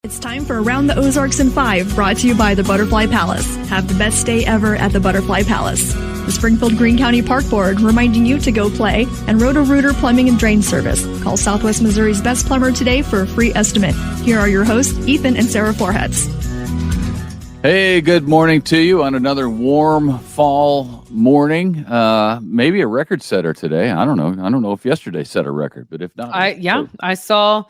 It's time for Around the Ozarks in 5, brought to you by the Butterfly Palace. Have the best day ever at the Butterfly Palace. The Springfield Greene County Park Board reminding you to go play, and Roto-Rooter Plumbing and Drain Service. Call Southwest Missouri's best plumber today for a free estimate. Here are your hosts, Ethan and Sarah Foreheads. Hey, good morning to you on another warm fall morning. Maybe a record setter today. I don't know if yesterday set a record, but if not, I saw.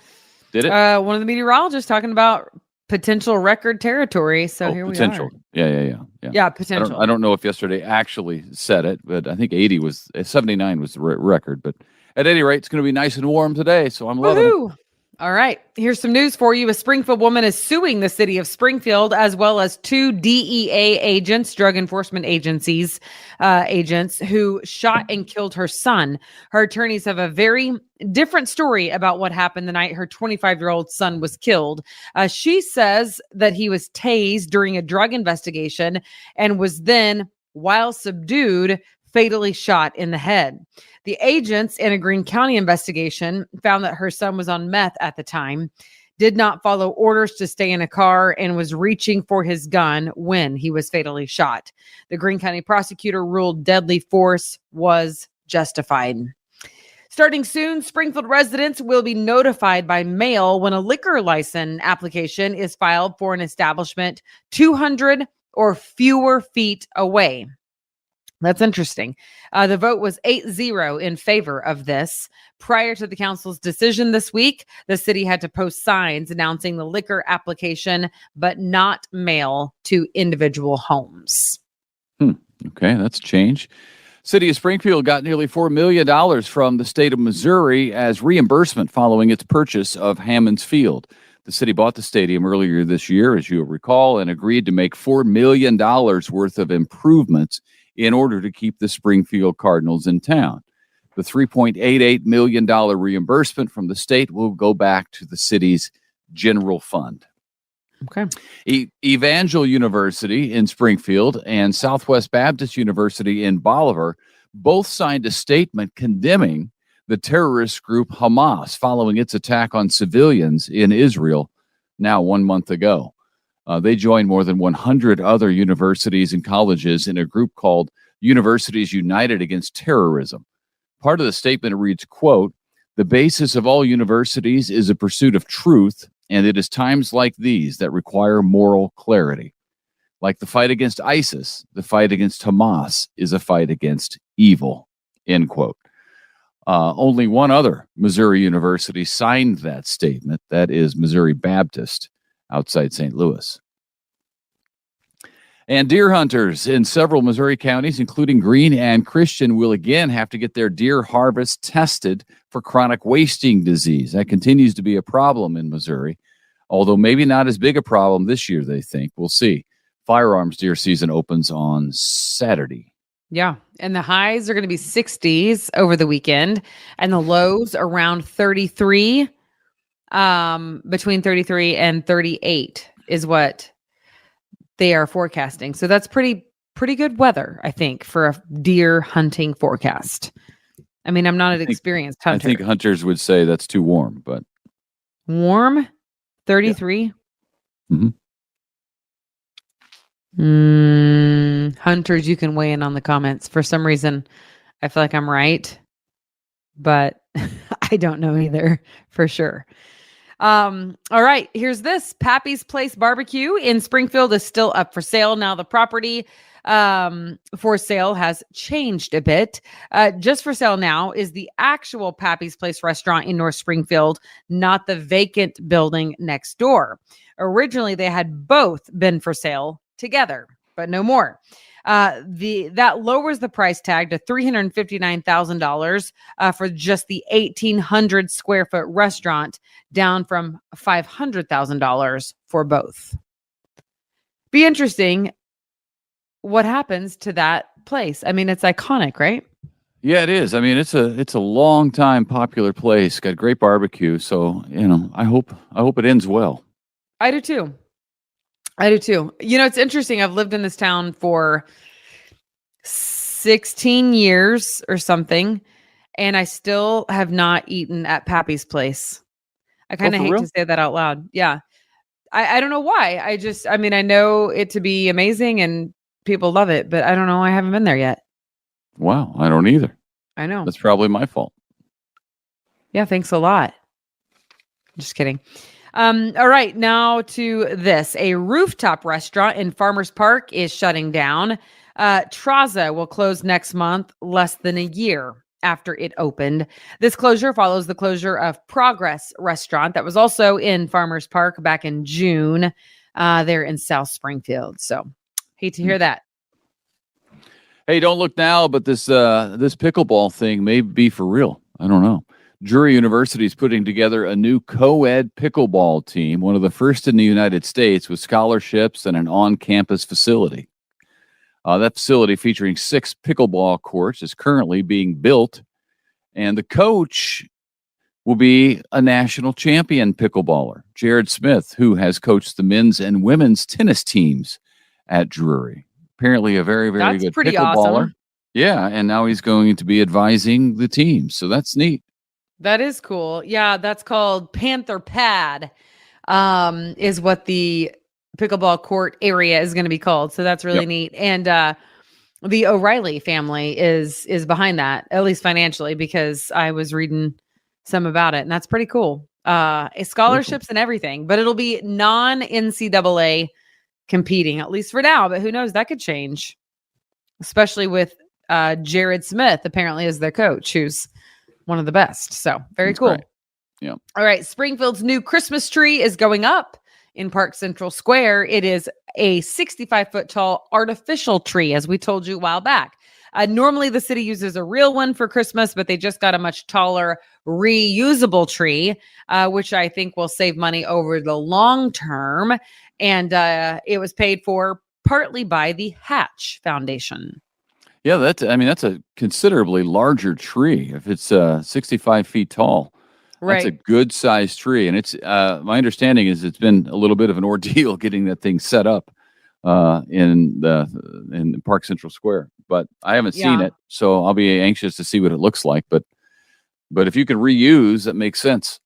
Did it? One of the meteorologists talking about potential record territory. So here potential. we are. Yeah, potential. I don't know if yesterday actually said it, but I think 79 was the record. But at any rate, it's going to be nice and warm today, so I'm loving it. All right. Here's some news for you. A Springfield woman is suing the city of Springfield as well as two DEA agents, drug enforcement agencies, agents who shot and killed her son. Her attorneys have a very different story about what happened the night her 25-year-old son was killed. She says that he was tased during a drug investigation and was then, while subdued, fatally shot in the head. The agents in a Greene County investigation found that her son was on meth at the time, did not follow orders to stay in a car, and was reaching for his gun when he was fatally shot. The Greene County prosecutor ruled deadly force was justified. Starting soon, Springfield residents will be notified by mail when a liquor license application is filed for an establishment 200 or fewer feet away. That's interesting. The vote was 8-0 in favor of this. Prior to the council's decision this week, the city had to post signs announcing the liquor application, but not mail to individual homes. Okay, that's a change. City of Springfield got nearly $4 million from the state of Missouri as reimbursement following its purchase of Hammons Field. The city bought the stadium earlier this year, as you'll recall, and agreed to make $4 million worth of improvements in order to keep the Springfield Cardinals in town. The $3.88 million reimbursement from the state will go back to the city's general fund. Okay. Evangel University in Springfield and Southwest Baptist University in Bolivar both signed a statement condemning the terrorist group Hamas following its attack on civilians in Israel now 1 month ago. They joined more than 100 other universities and colleges in a group called Universities United Against Terrorism. Part of the statement reads, quote, "The basis of all universities is a pursuit of truth, and it is times like these that require moral clarity. Like the fight against ISIS, the fight against Hamas is a fight against evil," end quote. Only one other Missouri university signed that statement. That is Missouri Baptist outside St. Louis. And deer hunters in several Missouri counties, including Greene and Christian, will again have to get their deer harvest tested for chronic wasting disease. That continues to be a problem in Missouri, although maybe not as big a problem this year, they think. We'll see. Firearms deer season opens on Saturday. Yeah, and the highs are going to be 60s over the weekend, and the lows around 33. Between 33 and 38 is what they are forecasting. So that's pretty good weather, I think, for a deer hunting forecast. I mean, I'm not an experienced hunter. I think hunters would say that's too warm, but warm 33. Yeah. Hunters, you can weigh in on the comments. For some reason, I feel like I'm right, but I don't know either for sure. All right, here's this. Pappy's Place Barbecue in Springfield is still up for sale. Now the property for sale has changed a bit. Just for sale now is the actual Pappy's Place restaurant in North Springfield, not the vacant building next door. Originally, they had both been for sale together, but no more. That lowers the price tag to $359,000 for just the 1,800 square foot restaurant, down from $500,000 for both. Be interesting what happens to that place. I mean, it's iconic, right? Yeah, it is. I mean, it's a long time popular place. Got great barbecue, so I hope it ends well. I do too. It's interesting. I've lived in this town for 16 years or something, and I still have not eaten at Pappy's Place. I kind of hate to say that out loud. Yeah. I don't know why. I mean, I know it to be amazing and people love it, but I don't know. I haven't been there yet. Wow, I don't either. I know. That's probably my fault. Yeah, thanks a lot. Just kidding. All right, now to this. A rooftop restaurant in Farmers Park is shutting down. Traza will close next month, less than a year after it opened. This closure follows the closure of Progress Restaurant that was also in Farmers Park back in June. There in South Springfield. So hate to hear that. Hey, don't look now, but this pickleball thing may be for real. I don't know. Drury University is putting together a new co-ed pickleball team, one of the first in the United States, with scholarships and an on-campus facility. That facility, featuring 6 pickleball courts, is currently being built, and the coach will be a national champion pickleballer, Jared Smith, who has coached the men's and women's tennis teams at Drury. Apparently a very, very That's good pretty pickleballer. awesome. Yeah, and now he's going to be advising the team, so that's neat. That is cool. Yeah, that's called Panther Pad, is what the pickleball court area is going to be called. So that's really neat. And the O'Reilly family is behind that, at least financially, because I was reading some about it, and that's pretty cool. Scholarships and everything, but it'll be non-NCAA competing, at least for now. But who knows? That could change, especially with Jared Smith apparently as their coach, who's one of the best. So very cool. Great. Yeah. All right. Springfield's new Christmas tree is going up in Park Central Square. It is a 65-foot tall artificial tree, as we told you a while back. Normally the city uses a real one for Christmas, but they just got a much taller reusable tree, which I think will save money over the long term. And it was paid for partly by the Hatch Foundation. Yeah, that's a considerably larger tree. If it's 65 feet tall, that's a good sized tree. And it's my understanding is it's been a little bit of an ordeal getting that thing set up in Park Central Square. But I haven't seen it, so I'll be anxious to see what it looks like. But if you can reuse, that makes sense.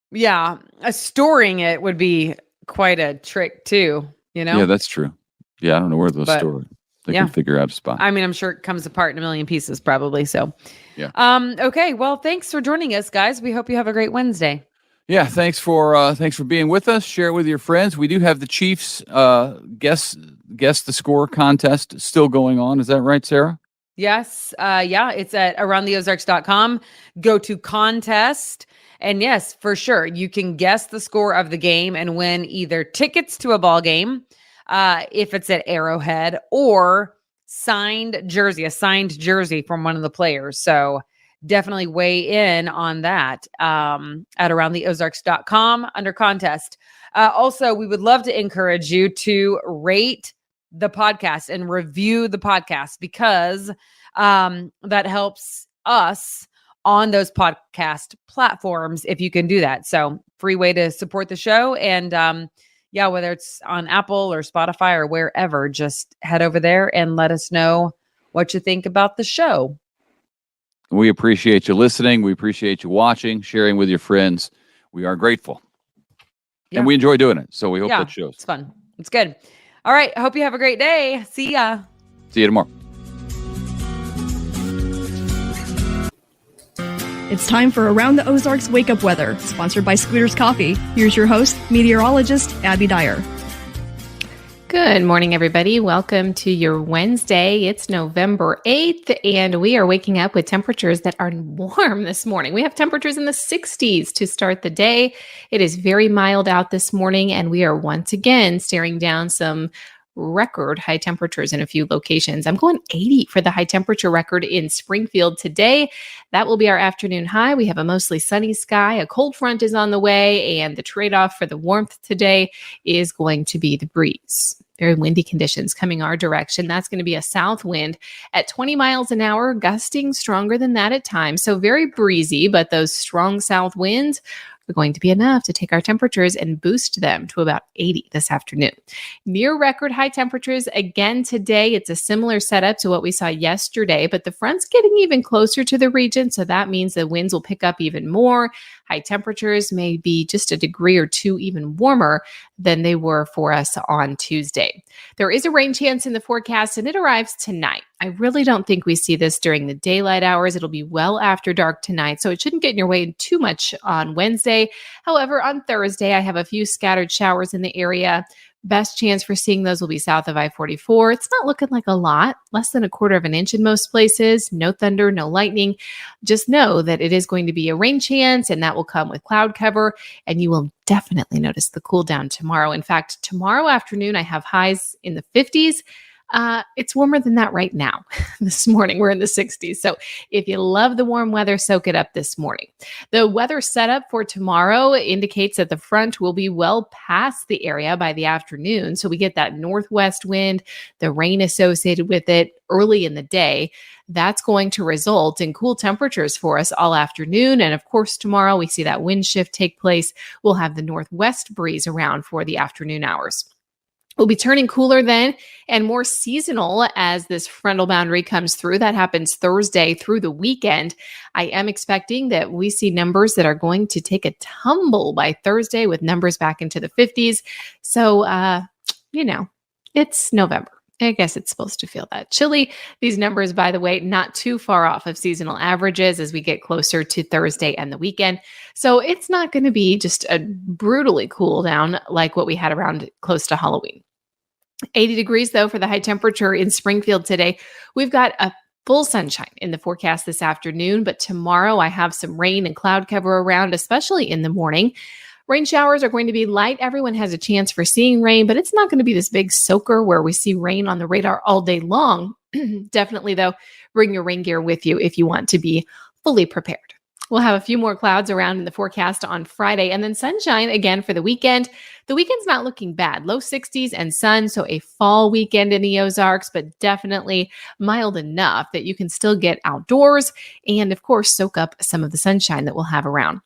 Yeah, storing it would be quite a trick too. You know? Yeah, that's true. Yeah, I don't know where those store. They can figure out a spot. I mean, I'm sure it comes apart in a million pieces, probably. So, yeah. Okay. Well, thanks for joining us, guys. We hope you have a great Wednesday. Yeah. Thanks for being with us. Share it with your friends. We do have the Chiefs guess the score contest still going on. Is that right, Sarah? Yes. Yeah. It's at aroundtheozarks.com. Go to contest. And yes, for sure, you can guess the score of the game and win either tickets to a ball game, if it's at Arrowhead, or a signed jersey from one of the players. So definitely weigh in on that at aroundtheozarks.com under contest. Also, we would love to encourage you to rate the podcast and review the podcast, because that helps us on those podcast platforms if you can do that. So free way to support the show. And whether it's on Apple or Spotify or wherever, just head over there and let us know what you think about the show. We appreciate you listening. We appreciate you watching, sharing with your friends. We are grateful. Yeah. And we enjoy doing it. So we hope that shows. It's fun. It's good. All right. I hope you have a great day. See ya. See you tomorrow. It's time for Around the Ozarks Wake Up Weather, sponsored by Scooters Coffee. Here's your host, meteorologist Abby Dyer. Good morning, everybody. Welcome to your Wednesday. It's November 8th, and we are waking up with temperatures that are warm this morning. We have temperatures in the 60s to start the day. It is very mild out this morning, and we are once again staring down some record high temperatures in a few locations. I'm going 80 for the high temperature record in Springfield today. That will be our afternoon high. We have a mostly sunny sky. A cold front is on the way, and the trade-off for the warmth today is going to be the breeze. Very windy conditions coming our direction. That's going to be a south wind at 20 miles an hour, gusting stronger than that at times. So very breezy, but those strong south winds are going to be enough to take our temperatures and boost them to about 80 this afternoon. Near record high temperatures again today. It's a similar setup to what we saw yesterday, but the front's getting even closer to the region. So that means the winds will pick up even more. High temperatures may be just a degree or two even warmer than they were for us on Tuesday. There is a rain chance in the forecast, and it arrives tonight. I really don't think we see this during the daylight hours. It'll be well after dark tonight, so it shouldn't get in your way too much on Wednesday. However, on Thursday, I have a few scattered showers in the area. Best chance for seeing those will be south of I-44. It's not looking like a lot, less than 1/4 of an inch in most places. No thunder, no lightning. Just know that it is going to be a rain chance, and that will come with cloud cover, and you will definitely notice the cool down tomorrow. In fact, tomorrow afternoon, I have highs in the 50s. It's warmer than that right now. This morning, we're in the 60s. So if you love the warm weather, soak it up this morning. The weather setup for tomorrow indicates that the front will be well past the area by the afternoon. So we get that northwest wind, the rain associated with it early in the day. That's going to result in cool temperatures for us all afternoon. And of course, tomorrow we see that wind shift take place. We'll have the northwest breeze around for the afternoon hours. We'll be turning cooler then and more seasonal as this frontal boundary comes through. That happens Thursday through the weekend. I am expecting that we see numbers that are going to take a tumble by Thursday with numbers back into the 50s. So, it's November. I guess it's supposed to feel that chilly. These numbers, by the way, not too far off of seasonal averages as we get closer to Thursday and the weekend. So it's not going to be just a brutally cool down like what we had around close to Halloween. 80 degrees, though, for the high temperature in Springfield today. We've got a full sunshine in the forecast this afternoon, but tomorrow I have some rain and cloud cover around, especially in the morning. Rain showers are going to be light. Everyone has a chance for seeing rain, but it's not going to be this big soaker where we see rain on the radar all day long. Definitely, though, bring your rain gear with you if you want to be fully prepared. We'll have a few more clouds around in the forecast on Friday and then sunshine again for the weekend. The weekend's not looking bad. Low 60s and sun, so a fall weekend in the Ozarks, but definitely mild enough that you can still get outdoors and, of course, soak up some of the sunshine that we'll have around.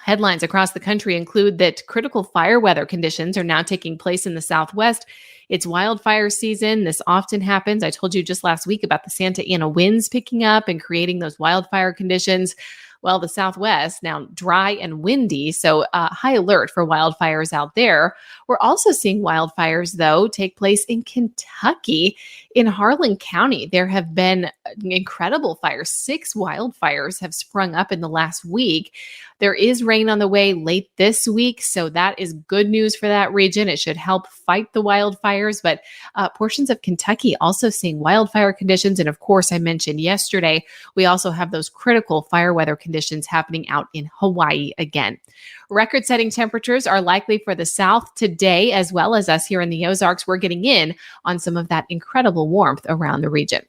Headlines across the country include that critical fire weather conditions are now taking place in the Southwest. It's wildfire season. This often happens. I told you just last week about the Santa Ana winds picking up and creating those wildfire conditions. Well, the Southwest now dry and windy, so high alert for wildfires out there. We're also seeing wildfires, though, take place in Kentucky. In Harlan County, there have been incredible fires. 6 wildfires have sprung up in the last week. There is rain on the way late this week, so that is good news for that region. It should help fight the wildfires, but portions of Kentucky also seeing wildfire conditions. And of course, I mentioned yesterday, we also have those critical fire weather conditions happening out in Hawaii again. Record-setting temperatures are likely for the South today, as well as us here in the Ozarks. We're getting in on some of that incredible warmth around the region.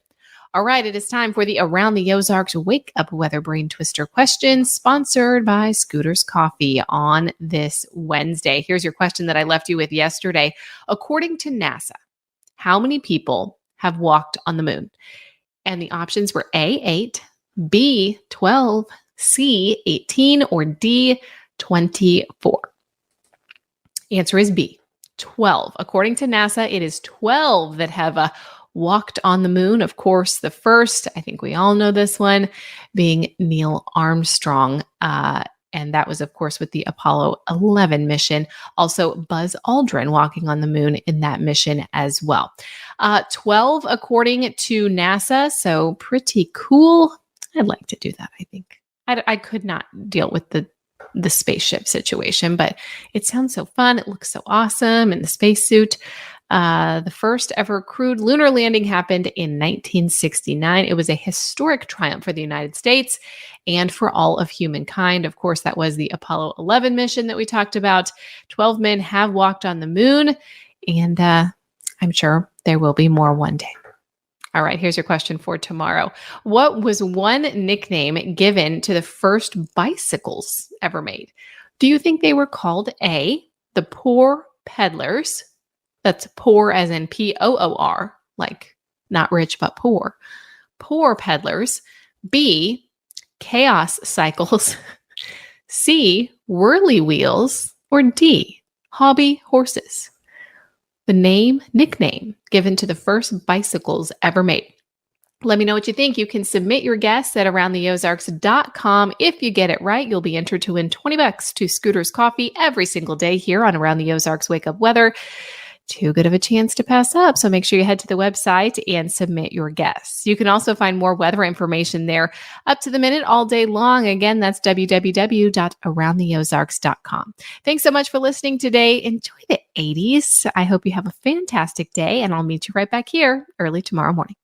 All right, it is time for the Around the Ozarks Wake Up Weather Brain Twister question, sponsored by Scooter's Coffee on this Wednesday. Here's your question that I left you with yesterday. According to NASA, how many people have walked on the moon? And the options were A, 8, B, 12, C, 18, or D, 24. Answer is B, 12. According to NASA, it is 12 that have walked on the moon. Of course, the first, I think we all know this one, being Neil Armstrong. And that was, of course, with the Apollo 11 mission. Also, Buzz Aldrin walking on the moon in that mission as well. 12, according to NASA. So pretty cool. I'd like to do that, I think. I could not deal with the spaceship situation, but it sounds so fun. It looks so awesome in the spacesuit. The first ever crewed lunar landing happened in 1969. It was a historic triumph for the United States and for all of humankind. Of course, that was the Apollo 11 mission that we talked about. 12 men have walked on the moon, and I'm sure there will be more one day. All right, here's your question for tomorrow. What was one nickname given to the first bicycles ever made? Do you think they were called A, the Poor Peddlers? That's poor as in P-O-O-R, like not rich, but poor. Poor peddlers. B, chaos cycles. C, whirly wheels. Or D, hobby horses. The nickname given to the first bicycles ever made. Let me know what you think. You can submit your guess at aroundtheozarks.com. If you get it right, you'll be entered to win $20 to Scooter's Coffee every single day here on Around the Ozarks Wake Up Weather. Too good of a chance to pass up. So make sure you head to the website and submit your guess. You can also find more weather information there up to the minute all day long. Again, that's www.aroundtheozarks.com. Thanks so much for listening today. Enjoy the 80s. I hope you have a fantastic day, and I'll meet you right back here early tomorrow morning.